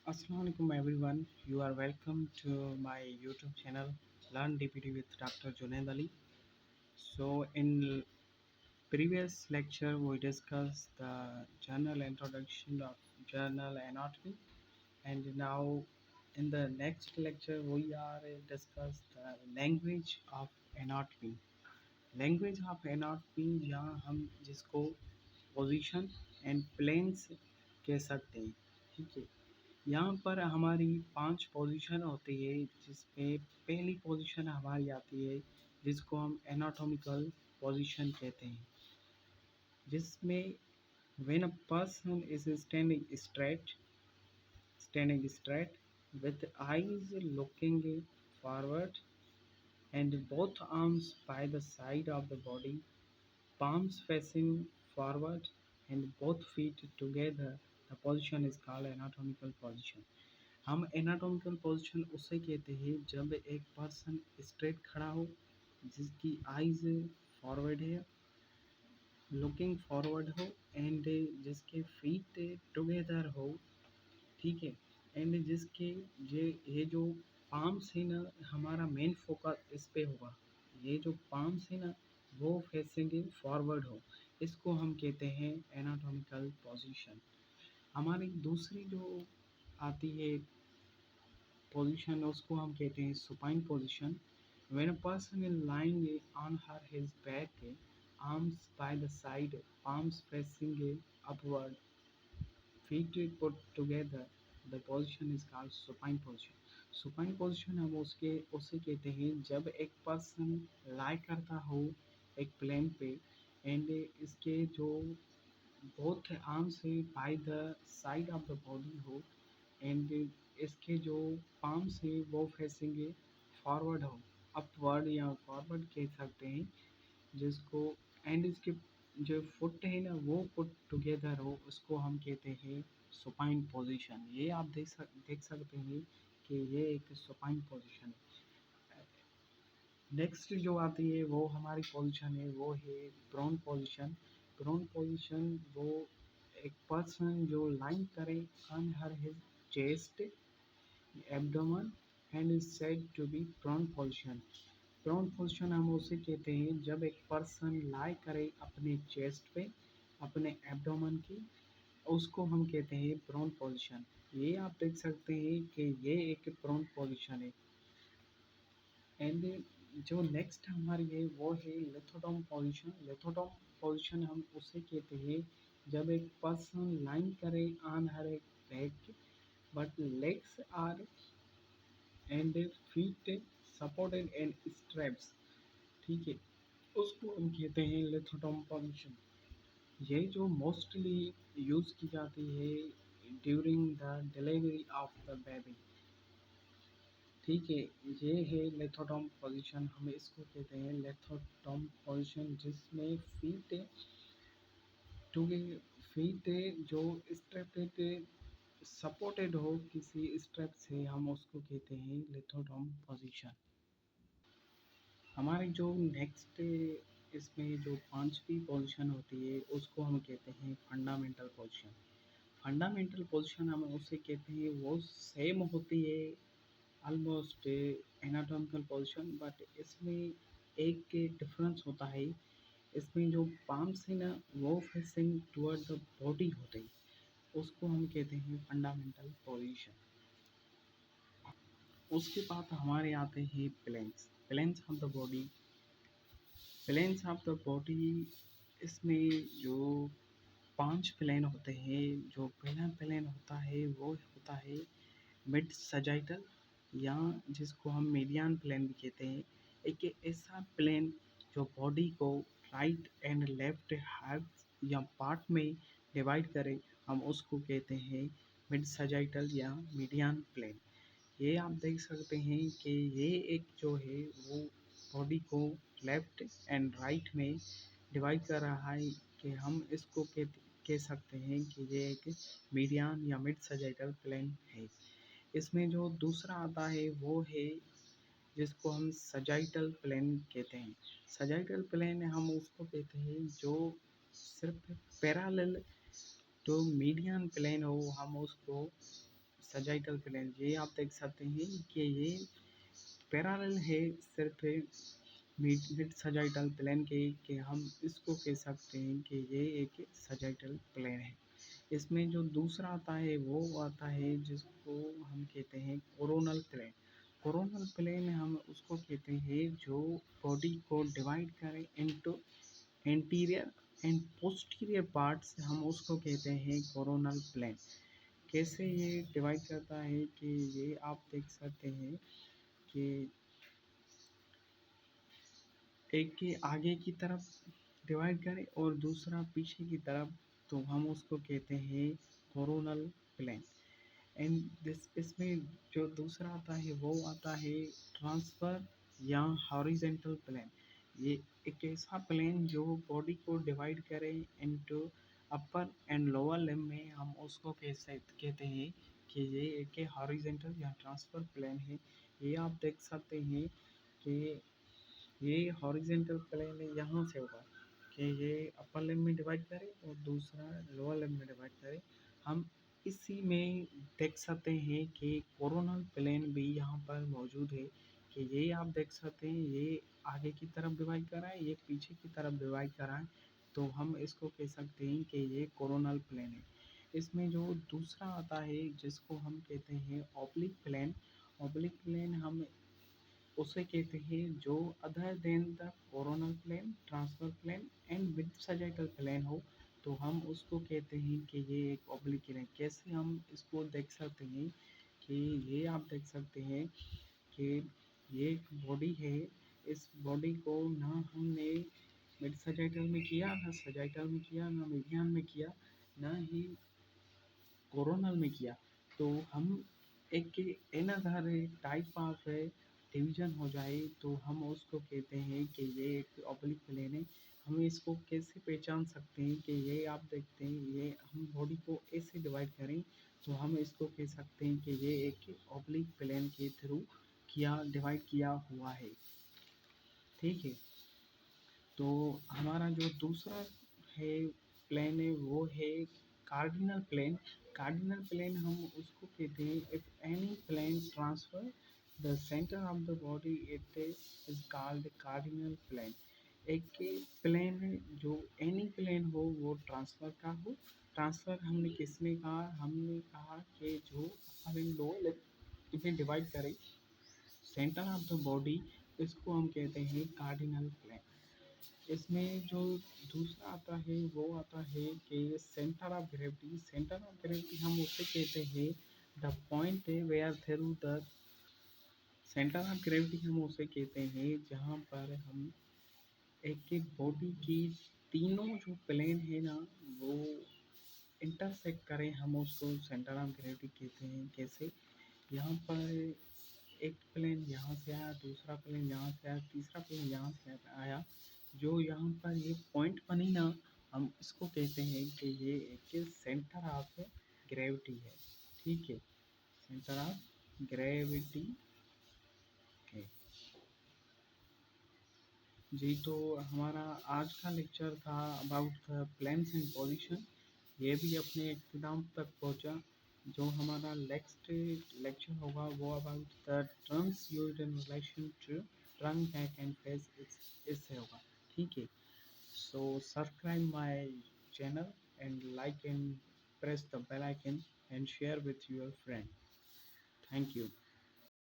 Assalamualaikum everyone. You are welcome to my YouTube channel Learn DPT with Dr. Junaid Ali. So in previous lecture we discussed the general introduction of journal anatomy, and now in the next lecture we are discuss the language of anatomy. Language of anatomy जहाँ हम जिसको position and planes कह सकते हैं। ठीक है, यहाँ पर हमारी 5 पोजीशन होती है, जिसमें पहली पोजीशन हमारी आती है जिसको हम एनाटॉमिकल पोजीशन कहते हैं, जिसमें when a person is standing straight with eyes looking forward and both arms by the side of the body, palms facing forward and both feet together, the position is called anatomical position. हम anatomical position उसे कहते हैं जब एक person straight खड़ा हो, जिसकी eyes forward है, लुकिंग फॉरवर्ड हो, एंड जिसके फीट टुगेदर हो। ठीक है, एंड जिसके ये जो पाम्स है ना, हमारा मेन फोकस इस पे होगा। ये जो पाम्स है ना वो फेसिंग फॉरवर्ड हो, इसको हम कहते हैं एनाटॉमिकल पोजीशन। हमारी दूसरी जो आती है पोजीशन, उसको हम कहते हैं supine position. When a person is lying on her his back, arms by the side, palms facing upward, feet put together, the position is called supine position. supine position हम उसके उसे कहते हैं जब एक पर्सन लाई करता हो एक प्लेन पे, एंड इसके जो बोथ आर्म्स है by the side of the body हो, एंड इसके जो पाम्स है वो फेसिंग फॉरवर्ड हो, अपवर्ड या फॉरवर्ड कह सकते हैं जिसको, एंड इसके जो फुट है ना वो पुट टुगेदर हो, उसको हम कहते हैं सुपाइन पोजीशन। ये आप देख सकते हैं कि ये एक सुपाइन पोजीशन है। नेक्स्ट जो आती है वो हमारी पोजीशन है, वो है प्रोन पोजीशन। प्रोन पोजीशन वो एक पर्सन जो लाइन करे on her his chest, abdomen, and is said to be prone position. Prone position हम उसे कहते हैं जब एक पर्सन लाई करे अपने चेस्ट पे, अपने एब्डोमेन की, उसको हम कहते हैं प्रोन पोजीशन। ये आप देख सकते हैं कि ये एक प्रोन पोजीशन है। एंड जो नेक्स्ट हमारी है वो है लिथोडोम पोजीशन। लिथोडोम पोजीशन हम उसे कहते हैं जब एक पर्सन लाइन करे ऑन हर एक back, but legs are and feet supported and straps. ठीक है, उसको हम कहते हैं लिथोडोम पोजीशन। ये जो मोस्टली यूज़ की जाती है during the delivery of the baby. ठीक है, ये है लेथोडोम पोजीशन, हम इसको कहते हैं लेथोडोम पोजीशन, जिसमें टू फीट जो स्ट्रेपेड सपोर्टेड हो किसी स्ट्रेप से, हम उसको कहते हैं लेथोडोम पोजीशन। हमारी जो नेक्स्ट इसमें जो पांचवी पोजीशन होती है उसको हम कहते हैं फंडामेंटल पोजीशन। फंडामेंटल पोजीशन हम उसे कहते हैं, वो सेम होती है ऑलमोस्ट एनाटॉमिकल पोजीशन, बट इसमें एक डिफरेंस होता है। इसमें जो पाम्स है ना वो फेसिंग टुवर्ड द बॉडी होते हैं, उसको हम कहते हैं फंडामेंटल पोजीशन। उसके बाद हमारे आते हैं planes of the body. Planes of the body, इसमें जो 5 प्लेन होते हैं, जो पहला प्लेन होता है वो होता है मिड सजाइटल, या जिसको हम मीडियन प्लेन भी कहते हैं। एक ऐसा प्लेन जो बॉडी को राइट एंड लेफ्ट हाफ या पार्ट में डिवाइड करे, हम उसको कहते हैं मिड सजाइटल या मीडियन प्लेन। ये आप देख सकते हैं कि ये एक जो है वो बॉडी को लेफ्ट एंड राइट में डिवाइड कर रहा है, कि हम इसको कह सकते हैं कि ये एक मीडियन या मिड सजाइटल प्लेन है। इसमें जो दूसरा आता है वो है जिसको हम सजाइटल प्लेन कहते हैं। सजाइटल प्लेन हम उसको कहते हैं जो सिर्फ पैरेलल टू मीडियन प्लेन हो, हम उसको सजाइटल प्लेन, ये आप देख सकते हैं कि ये पैरेलल है सिर्फ मिड मिड सजाइटल प्लेन के, कि हम इसको कह सकते हैं कि ये एक सजाइटल प्लेन है। इसमें जो दूसरा आता है वो आता है जिसको हम कहते हैं कोरोनल प्लेन। कोरोनल प्लेन हम उसको कहते हैं जो बॉडी को डिवाइड करे into anterior and posterior parts, हम उसको कहते हैं कोरोनल प्लेन। कैसे ये डिवाइड करता है कि ये आप देख सकते हैं कि एक के आगे की तरफ डिवाइड करें और दूसरा पीछे की तरफ, तो हम उसको कहते हैं कोरोनल प्लेन। एंड दिस इसमें जो दूसरा आता है वो आता है ट्रांसफर या हॉरिजेंटल प्लेन। ये एक ऐसा प्लेन जो बॉडी को डिवाइड करे into upper and lower limb में, हम उसको कैसे कहते हैं कि ये एक हॉरिजेंटल या ट्रांसफर प्लेन है। ये आप देख सकते हैं कि ये हॉरिजेंटल प्लेन यहाँ से होगा कि ये अपर लिम्ब में डिवाइड करे और दूसरा लोअर लिम्ब में डिवाइड करे। हम इसी में देख सकते हैं कि कोरोनल प्लेन भी यहाँ पर मौजूद है, कि ये आप देख सकते हैं ये आगे की तरफ डिवाइड कर रहा है, ये पीछे की तरफ डिवाइड कर रहा है, तो हम इसको कह सकते हैं कि ये कोरोनल प्लेन है। इसमें जो दूसरा आता है जिसको हम कहते हैं ऑब्लिक प्लेन। ऑब्लिक प्लेन हम उसे कहते हैं जो other than the coronal plane, transfer plane and with sagittal plane हो, तो हम उसको कहते हैं कि ये एक ऑब्लिक प्लेन। कैसे हम इसको देख सकते हैं कि ये आप देख सकते हैं कि ये एक बॉडी है, इस बॉडी को ना हमने मिड सजाइटल में किया, ना सजाइटल में किया, ना मीडियन में किया, ना ही कोरोनल में किया, तो हम एक अनदर टाइप ऑफ डिवीजन हो जाए तो हम उसको कहते हैं कि ये एक ऑब्लिक प्लेन है। हम इसको कैसे पहचान सकते हैं कि ये आप देखते हैं ये हम बॉडी को ऐसे डिवाइड करें, तो हम इसको कह सकते हैं कि ये एक ऑब्लिक प्लेन के थ्रू किया डिवाइड किया हुआ है। ठीक है, तो हमारा जो दूसरा है प्लेन है वो है कार्डिनल प्लेन। कार्डिनल प्लेन हम उसको कहते हैं if any plane transfer the centre of the body it is called cardinal plane. एक प्लेन जो एनी प्लेन हो वो ट्रांसफर का हो। ट्रांसफर हमने किसने कहा, हमने कहा कि जो हमें लोअर इसे डिवाइड करे सेंटर ऑफ द बॉडी, इसको हम कहते हैं कार्डिनल प्लेन। इसमें जो दूसरा आता है वो आता है कि centre of gravity. Centre of gravity हम उसे कहते हैं the point where through the centre of gravity, हम उसे कहते हैं जहाँ पर हम एक एक बॉडी की तीनों जो प्लेन है ना वो इंटरसेक्ट करें, हम उसको सेंटर ऑफ ग्रेविटी कहते हैं। कैसे, यहाँ पर एक प्लेन यहाँ से आया, दूसरा प्लेन यहाँ से आया, तीसरा प्लेन यहाँ से आया, जो यहाँ पर ये पॉइंट बनी ना, हम इसको कहते हैं कि ये एक सेंटर ऑफ ग्रेविटी है। ठीक है, सेंटर ऑफ ग्रेविटी है। जी, तो हमारा आज का लेक्चर था about the planes and position, ये भी अपने इख्तिताम तक पहुंचा। जो हमारा नेक्स्ट लेक्चर होगा वो about the terms used in relation to trunk, neck and face, इससे होगा। ठीक है, so subscribe my channel and like and press the bell icon and share with your friend. Thank you.